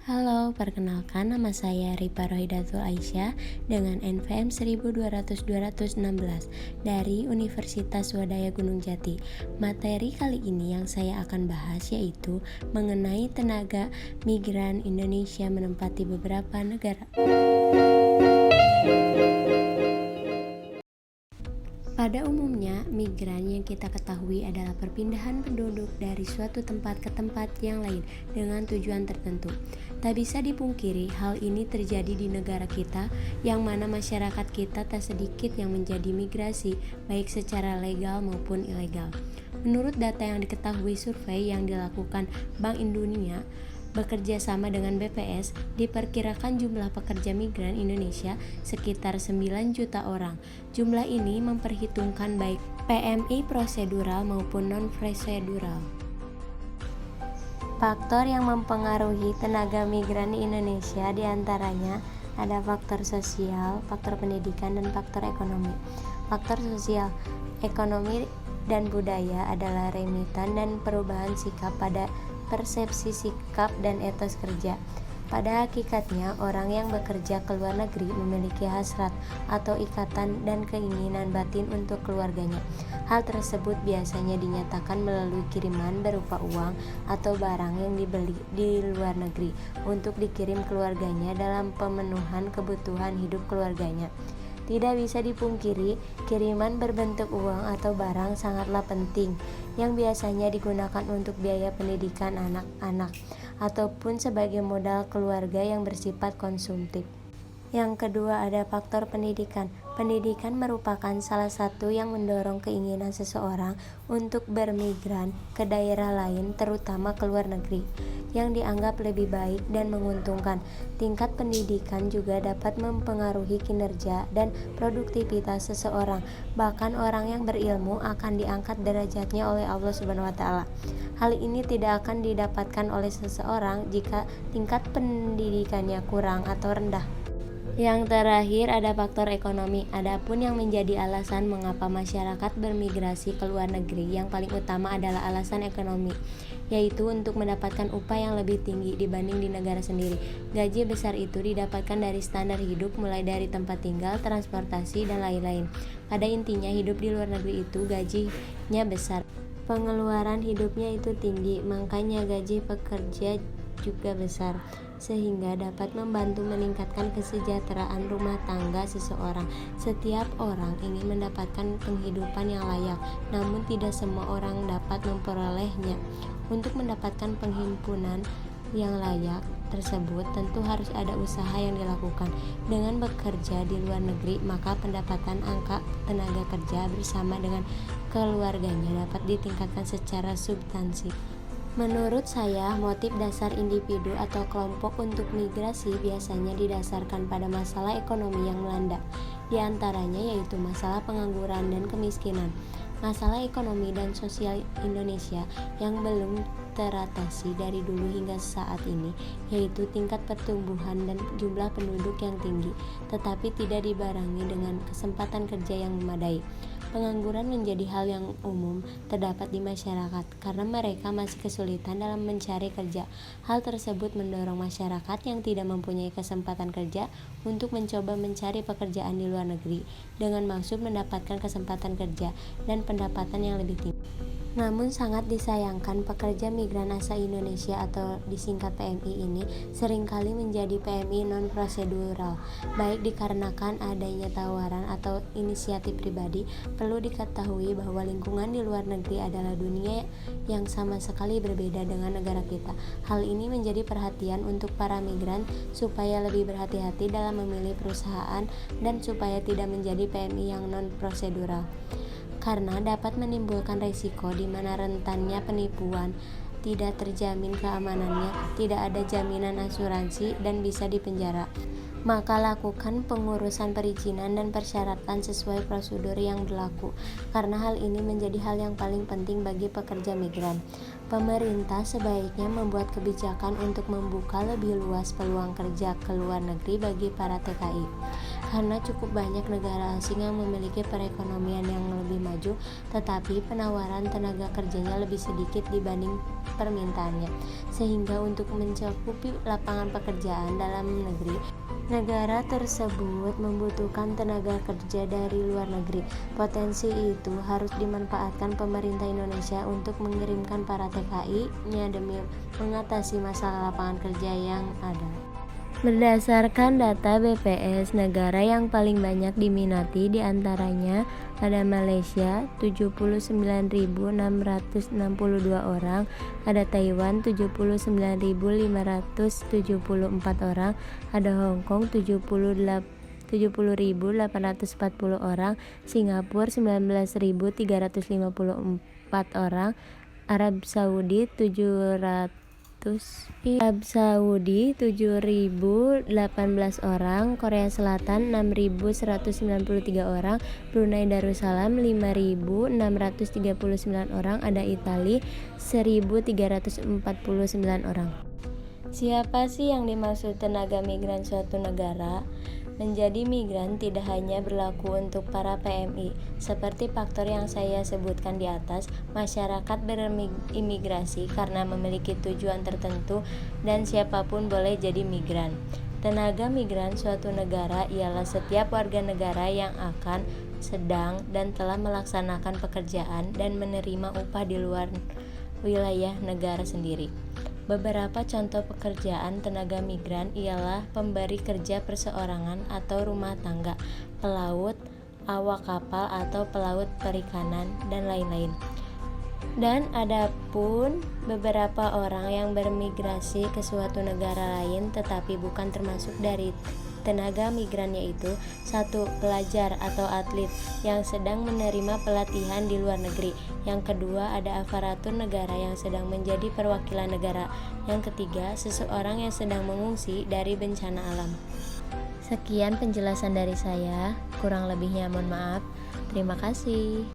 Halo, perkenalkan nama saya Ripa Rohidatul Aisyah dengan NPM 1200216 dari Universitas Swadaya Gunung Jati. Materi kali ini yang saya akan bahas yaitu mengenai tenaga migran Indonesia menempati beberapa negara. Pada umumnya, migran yang kita ketahui adalah perpindahan penduduk dari suatu tempat ke tempat yang lain dengan tujuan tertentu. Tak bisa dipungkiri, hal ini terjadi di negara kita, yang mana masyarakat kita tak sedikit yang menjadi migrasi, baik secara legal maupun ilegal. Menurut data yang diketahui survei yang dilakukan Bank Indonesia, bekerja sama dengan BPS, diperkirakan jumlah pekerja migran Indonesia sekitar 9 juta orang. Jumlah ini memperhitungkan baik PMI prosedural maupun non-prosedural. Faktor yang mempengaruhi tenaga migran di Indonesia diantaranya ada faktor sosial, faktor pendidikan, dan faktor ekonomi. Faktor sosial, ekonomi, dan budaya adalah remitan dan perubahan sikap pada persepsi sikap dan etos kerja. Pada hakikatnya, orang yang bekerja ke luar negeri memiliki hasrat atau ikatan dan keinginan batin untuk keluarganya. Hal tersebut biasanya dinyatakan melalui kiriman berupa uang atau barang yang dibeli di luar negeri untuk dikirim keluarganya dalam pemenuhan kebutuhan hidup keluarganya. Tidak bisa dipungkiri, kiriman berbentuk uang atau barang sangatlah penting, yang biasanya digunakan untuk biaya pendidikan anak-anak, ataupun sebagai modal keluarga yang bersifat konsumtif. Yang kedua ada faktor pendidikan. Pendidikan merupakan salah satu yang mendorong keinginan seseorang untuk bermigran ke daerah lain, terutama ke luar negeri, yang dianggap lebih baik dan menguntungkan. Tingkat pendidikan juga dapat mempengaruhi kinerja dan produktivitas seseorang. Bahkan orang yang berilmu akan diangkat derajatnya oleh Allah Subhanahu wa taala. Hal ini tidak akan didapatkan oleh seseorang jika tingkat pendidikannya kurang atau rendah. Yang terakhir ada faktor ekonomi. Adapun yang menjadi alasan mengapa masyarakat bermigrasi ke luar negeri, yang paling utama adalah alasan ekonomi, yaitu untuk mendapatkan upah yang lebih tinggi dibanding di negara sendiri. Gaji besar itu didapatkan dari standar hidup mulai dari tempat tinggal, transportasi, dan lain-lain. Pada intinya, hidup di luar negeri itu gajinya besar, pengeluaran hidupnya itu tinggi, makanya gaji pekerja juga besar, sehingga dapat membantu meningkatkan kesejahteraan rumah tangga seseorang. Setiap orang ingin mendapatkan penghidupan yang layak, namun tidak semua orang dapat memperolehnya. Untuk mendapatkan penghimpunan yang layak tersebut, tentu harus ada usaha yang dilakukan. Dengan bekerja di luar negeri, maka pendapatan angka tenaga kerja bersama dengan keluarganya dapat ditingkatkan secara substansi. Menurut saya, motif dasar individu atau kelompok untuk migrasi biasanya didasarkan pada masalah ekonomi yang melanda, di antaranya yaitu masalah pengangguran dan kemiskinan. Masalah ekonomi dan sosial Indonesia yang belum teratasi dari dulu hingga saat ini, yaitu tingkat pertumbuhan dan jumlah penduduk yang tinggi, tetapi tidak dibarengi dengan kesempatan kerja yang memadai. Pengangguran menjadi hal yang umum terdapat di masyarakat karena mereka masih kesulitan dalam mencari kerja. Hal tersebut mendorong masyarakat yang tidak mempunyai kesempatan kerja untuk mencoba mencari pekerjaan di luar negeri dengan maksud mendapatkan kesempatan kerja dan pendapatan yang lebih tinggi. Namun sangat disayangkan, pekerja migran asal Indonesia atau disingkat PMI ini seringkali menjadi PMI non-prosedural, baik dikarenakan adanya tawaran atau inisiatif pribadi. Perlu diketahui bahwa lingkungan di luar negeri adalah dunia yang sama sekali berbeda dengan negara kita. Hal ini menjadi perhatian untuk para migran supaya lebih berhati-hati dalam memilih perusahaan dan supaya tidak menjadi PMI yang non-prosedural, karena dapat menimbulkan risiko di mana rentannya penipuan, tidak terjamin keamanannya, tidak ada jaminan asuransi, dan bisa dipenjara. Maka lakukan pengurusan perizinan dan persyaratan sesuai prosedur yang berlaku, karena hal ini menjadi hal yang paling penting bagi pekerja migran. Pemerintah sebaiknya membuat kebijakan untuk membuka lebih luas peluang kerja ke luar negeri bagi para TKI. karena cukup banyak negara asing yang memiliki perekonomian yang lebih maju, tetapi penawaran tenaga kerjanya lebih sedikit dibanding permintaannya. Sehingga untuk mencakupi lapangan pekerjaan dalam negeri, negara tersebut membutuhkan tenaga kerja dari luar negeri. Potensi itu harus dimanfaatkan pemerintah Indonesia untuk mengirimkan para TKI-nya demi mengatasi masalah lapangan kerja yang ada. Berdasarkan data BPS, negara yang paling banyak diminati diantaranya ada Malaysia 79.662 orang, ada Taiwan 79.574 orang, ada Hong Kong 70.840 orang, Singapura 19.354 orang, Arab Saudi 7.018 orang, Korea Selatan 6.193 orang, Brunei Darussalam 5.639 orang, ada Italia 1.349 orang. Siapa sih yang dimaksud tenaga migran suatu negara? Menjadi migran tidak hanya berlaku untuk para PMI. Seperti faktor yang saya sebutkan di atas, masyarakat berimigrasi karena memiliki tujuan tertentu dan siapapun boleh jadi migran. Tenaga migran suatu negara ialah setiap warga negara yang akan, sedang, dan telah melaksanakan pekerjaan dan menerima upah di luar wilayah negara sendiri. Beberapa contoh pekerjaan tenaga migran ialah pemberi kerja perseorangan atau rumah tangga, pelaut, awak kapal atau pelaut perikanan, dan lain-lain. Dan ada pun beberapa orang yang bermigrasi ke suatu negara lain tetapi bukan termasuk dari tenaga migran, yaitu 1. Pelajar atau atlet yang sedang menerima pelatihan di luar negeri. Yang kedua, ada aparatur negara yang sedang menjadi perwakilan negara. Yang ketiga, seseorang yang sedang mengungsi dari bencana alam. Sekian penjelasan dari saya, kurang lebihnya mohon maaf. Terima kasih.